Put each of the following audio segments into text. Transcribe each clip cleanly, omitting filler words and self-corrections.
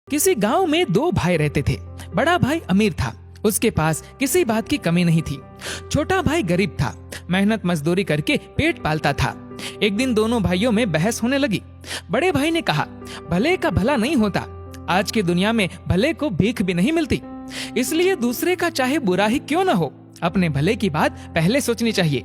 किसी गांव में दो भाई रहते थे। बड़ा भाई अमीर था, उसके पास किसी बात की कमी नहीं थी। छोटा भाई गरीब था, मेहनत मजदूरी करके पेट पालता था। एक दिन दोनों भाइयों में बहस होने लगी। बड़े भाई ने कहा, भले का भला नहीं होता, आज की दुनिया में भले को भीख भी नहीं मिलती, इसलिए दूसरे का चाहे बुरा ही क्यों न हो, अपने भले की बात पहले सोचनी चाहिए।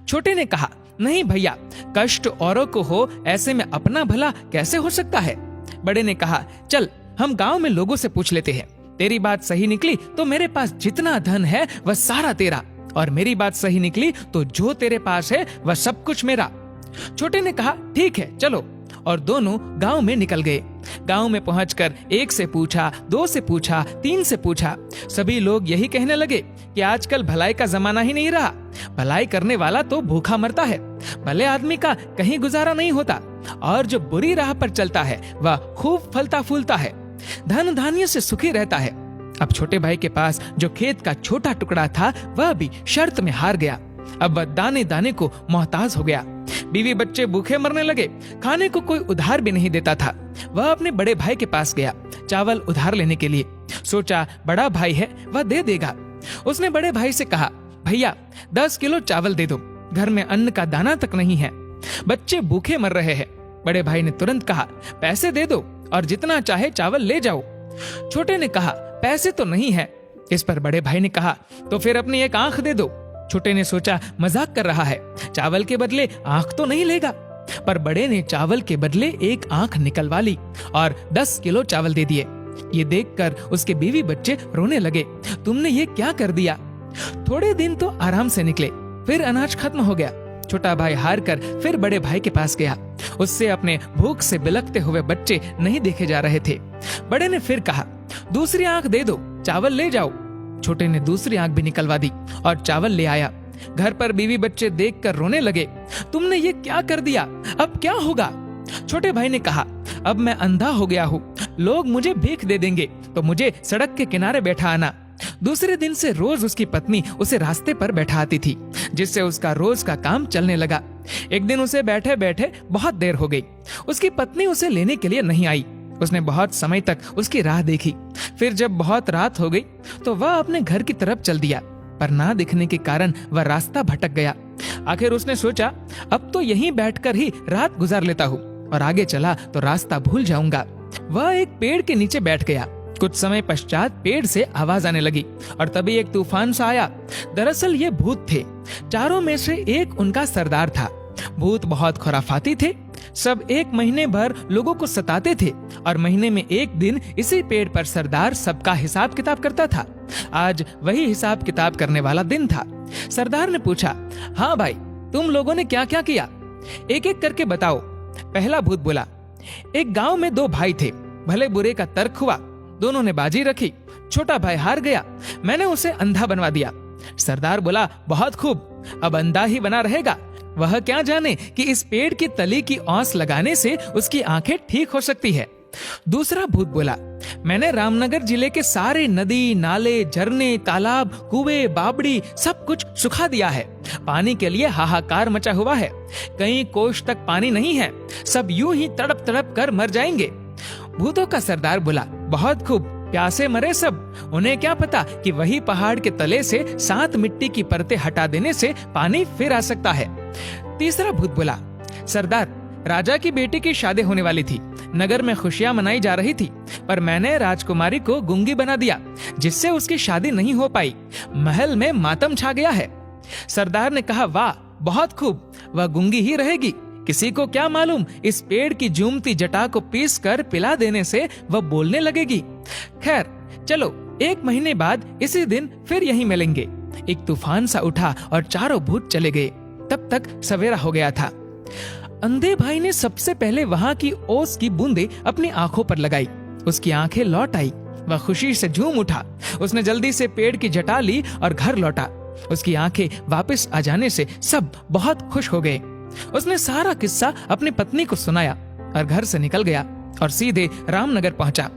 छोटे ने कहा, नहीं भैया, कष्ट औरों को हो, ऐसे में अपना भला कैसे हो सकता है। बड़े ने कहा, चल हम गांव में लोगों से पूछ लेते हैं, तेरी बात सही निकली तो मेरे पास जितना धन है वह सारा तेरा, और मेरी बात सही निकली तो जो तेरे पास है वह सब कुछ मेरा। छोटे ने कहा, ठीक है चलो, और दोनों गांव में निकल गए। गांव में पहुंचकर एक से पूछा, दो से पूछा, तीन से पूछा। सभी लोग यही कहने लगे कि आजकल भलाई का जमाना ही नहीं रहा, भलाई करने वाला तो भूखा मरता है, भले आदमी का कहीं गुजारा नहीं होता, और जो बुरी राह पर चलता है वह खूब फलता फूलता है, धन धान्य से सुखी रहता है। अब छोटे भाई के पास जो खेत का छोटा टुकड़ा था वह भी शर्त में हार गया। अब वह दाने दाने को मोहताज हो गया। बीवी बच्चे भूखे मरने लगे, खाने को कोई उधार भी नहीं देता था। वह अपने बड़े भाई के पास गया चावल उधार लेने के लिए। सोचा बड़ा भाई है, वह दे देगा। उसने बड़े भाई से कहा, भैया 10 किलो चावल दे दो, घर में अन्न का दाना तक नहीं है, बच्चे भूखे मर रहे हैं। बड़े भाई ने तुरंत कहा, पैसे दे दो और जितना चाहे चावल ले जाओ। छोटे ने कहा, पैसे तो नहीं है। इस पर बड़े भाई ने कहा, तो फिर अपनी एक आंख दे दो। छोटे ने सोचा मजाक कर रहा है, चावल के बदले आंख तो नहीं लेगा, पर बड़े ने चावल के बदले एक आंख निकलवा ली और 10 किलो चावल दे दिए। ये देखकर उसके बीवी बच्चे रोने लगे, तुमने ये क्या कर दिया। थोड़े दिन तो आराम से निकले, फिर अनाज खत्म हो गया। छोटा भाई हार कर फिर बड़े भाई के पास गया। उससे अपने भूख से बिलखते हुए बच्चे नहीं देखे जा रहे थे। बड़े ने फिर कहा, दूसरी आंख दे दो, चावल ले जाओ। छोटे ने दूसरी आंख भी निकलवा दी और चावल ले आया। घर पर बीवी बच्चे देखकर रोने लगे, तुमने ये क्या कर दिया, अब क्या होगा। छोटे भाई ने कहा, अब मैं अंधा हो गया हूँ, लोग मुझे भीख दे देंगे तो मुझे सड़क के किनारे बैठा आना। दूसरे दिन से रोज उसकी पत्नी उसे रास्ते पर बैठा आती थी, जिससे उसका रोज का काम चलने लगा। एक दिन उसे बैठे बैठे बहुत देर हो गई। उसकी पत्नी उसे लेने के लिए नहीं आई। उसने बहुत समय तक उसकी राह देखी। फिर जब बहुत रात हो गई तो वह अपने घर की तरफ चल दिया, पर ना दिखने के कारण वह रास्ता भटक गया। आखिर उसने सोचा, अब तो यहीं बैठकर ही रात गुजार लेता हूँ, और आगे चला तो रास्ता भूल जाऊंगा। वह एक पेड़ के नीचे बैठ गया। कुछ समय पश्चात पेड़ से आवाज आने लगी और तभी एक तूफान सा आया। दरअसल ये भूत थे। चारों में से एक उनका सरदार था। भूत बहुत खुराफाती थे। सब एक महीने भर लोगों को सताते थे और महीने में एक दिन इसी पेड़ पर सरदार सबका हिसाब किताब करता था। आज वही हिसाब किताब करने वाला दिन था। सरदार ने पूछा, हाँ भाई, तुम लोगों ने क्या क्या किया, एक एक करके बताओ। पहला भूत बोला, एक गांव में दो भाई थे, भले बुरे का तर्क हुआ, दोनों ने बाजी रखी, छोटा भाई हार गया, मैंने उसे अंधा बनवा दिया। सरदार बोला, बहुत खूब, अब अंधा ही बना रहेगा, वह क्या जाने कि इस पेड़ की तली की औंस लगाने से उसकी आंखें ठीक हो सकती है। दूसरा भूत बोला, मैंने रामनगर जिले के सारे नदी, नाले, झरने, तालाब, कुएं, बावड़ी सब कुछ सुखा दिया है। पानी के लिए हाहाकार मचा हुआ है, कहीं कोष तक पानी नहीं है, सब यूं ही तड़प तड़प कर मर जाएंगे। भूतों का सरदार बोला, बहुत खूब, प्यासे मरे सब, उन्हें क्या पता कि वही पहाड़ के तले से 7 मिट्टी की परतें हटा देने से पानी फिर आ सकता है। तीसरा भूत बोला, सरदार, राजा की बेटी की शादी होने वाली थी, नगर में खुशियां मनाई जा रही थी, पर मैंने राजकुमारी को गूंगी बना दिया, जिससे उसकी शादी नहीं हो पाई, महल में मातम छा गया है। सरदार ने कहा, वाह, बहुत खूब, वह गूंगी ही रहेगी, किसी को क्या मालूम, इस पेड़ की जूमती जटा को पीस कर पिला देने से वह बोलने लगेगी। खैर चलो, 1 महीने बाद इसी दिन फिर यहीं मिलेंगे। एक तूफान सा उठा और चारों भूत चले गए। तब तक सवेरा हो गया था। अंधे भाई ने सबसे पहले वहां की ओस की बूंदें अपनी आंखों पर लगाई। उसकी आंखें लौट आई, वह खुशी से झूम उठा। उसने जल्दी से पेड़ की जटा ली और घर लौटा। उसकी आंखें वापस आ जाने से सब बहुत खुश हो गए। उसने सारा किस्सा अपनी पत्नी को सुनाया और घर से निकल गया और सीधे रामनगर पहुंचा।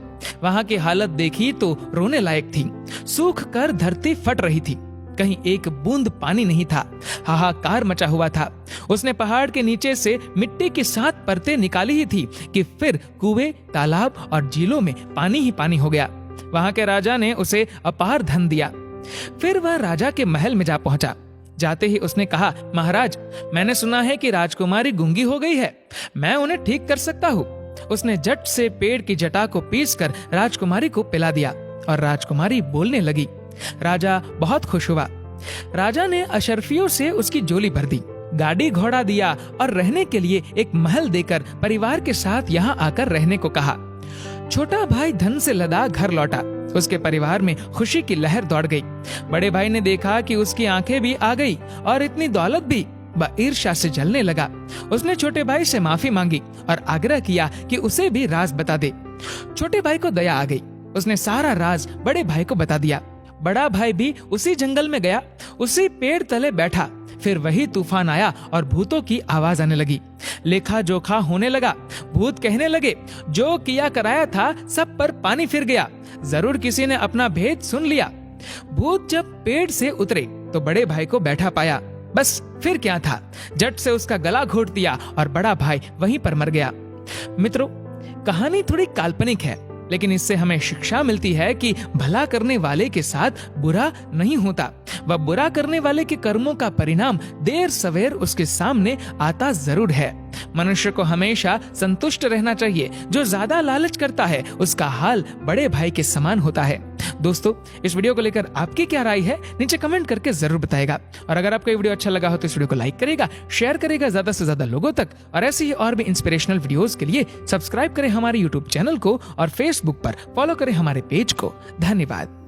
वहां की हालत देखी तो रोने लायक थी। सूख कर धरती फट रही थी, कहीं एक बूंद पानी नहीं था। हाहाकार मचा हुआ था। उसने पहाड़ के नीचे से मिट्टी की 7 परतें निकाली ही थी कि फिर कुएं, तालाब और झीलों में पानी ही पानी हो गया। वहां के राजा ने उसे अपार धन दिया। फिर वह राजा के महल में जा पहुंचा। जाते ही उसने कहा, महाराज, मैंने सुना है कि राजकुमारी गूंगी हो गई है, मैं उन्हें ठीक कर सकता हूँ। उसने झट से पेड़ की जटा को पीसकर राजकुमारी को पिला दिया और राजकुमारी बोलने लगी। राजा बहुत खुश हुआ। राजा ने अशर्फियों से उसकी झोली भर दी, गाड़ी घोड़ा दिया और रहने के लिए एक महल देकर परिवार के साथ यहाँ आकर रहने को कहा। छोटा भाई धन से लदा घर लौटा। उसके परिवार में खुशी की लहर दौड़ गई। बड़े भाई ने देखा कि उसकी आंखें भी आ गई और इतनी दौलत भी। वह ईर्ष्या से जलने लगा। उसने छोटे भाई से माफी मांगी और आग्रह किया कि उसे भी राज बता दे। छोटे भाई को दया आ गई। उसने सारा राज बड़े भाई को बता दिया। बड़ा भाई भी उसी जंगल में गया, उसी पेड़ तले बैठा। फिर वही तूफान आया और भूतों की आवाज आने लगी। लेखा जोखा होने लगा। भूत कहने लगे, जो किया कराया था सब पर पानी फिर गया, जरूर किसी ने अपना भेद सुन लिया। भूत जब पेड़ से उतरे तो बड़े भाई को बैठा पाया। बस फिर क्या था, झट से उसका गला घोट दिया और बड़ा भाई वहीं पर मर गया। मित्रों, कहानी थोड़ी काल्पनिक है, लेकिन इससे हमें शिक्षा मिलती है कि भला करने वाले के साथ बुरा नहीं होता। वह बुरा करने वाले के कर्मों का परिणाम देर सवेर उसके सामने आता जरूर है। मनुष्य को हमेशा संतुष्ट रहना चाहिए। जो ज्यादा लालच करता है उसका हाल बड़े भाई के समान होता है। दोस्तों, इस वीडियो को लेकर आपकी क्या राय है नीचे कमेंट करके जरूर बताएगा। और अगर आपको ये वीडियो अच्छा लगा हो तो इस वीडियो को लाइक करेगा, शेयर करेगा ज्यादा से ज्यादा लोगों तक। और ऐसे ही और भी इंस्पिरेशनल वीडियोस के लिए सब्सक्राइब करें हमारे यूट्यूब चैनल को और फेसबुक पर फॉलो करें हमारे पेज को। धन्यवाद।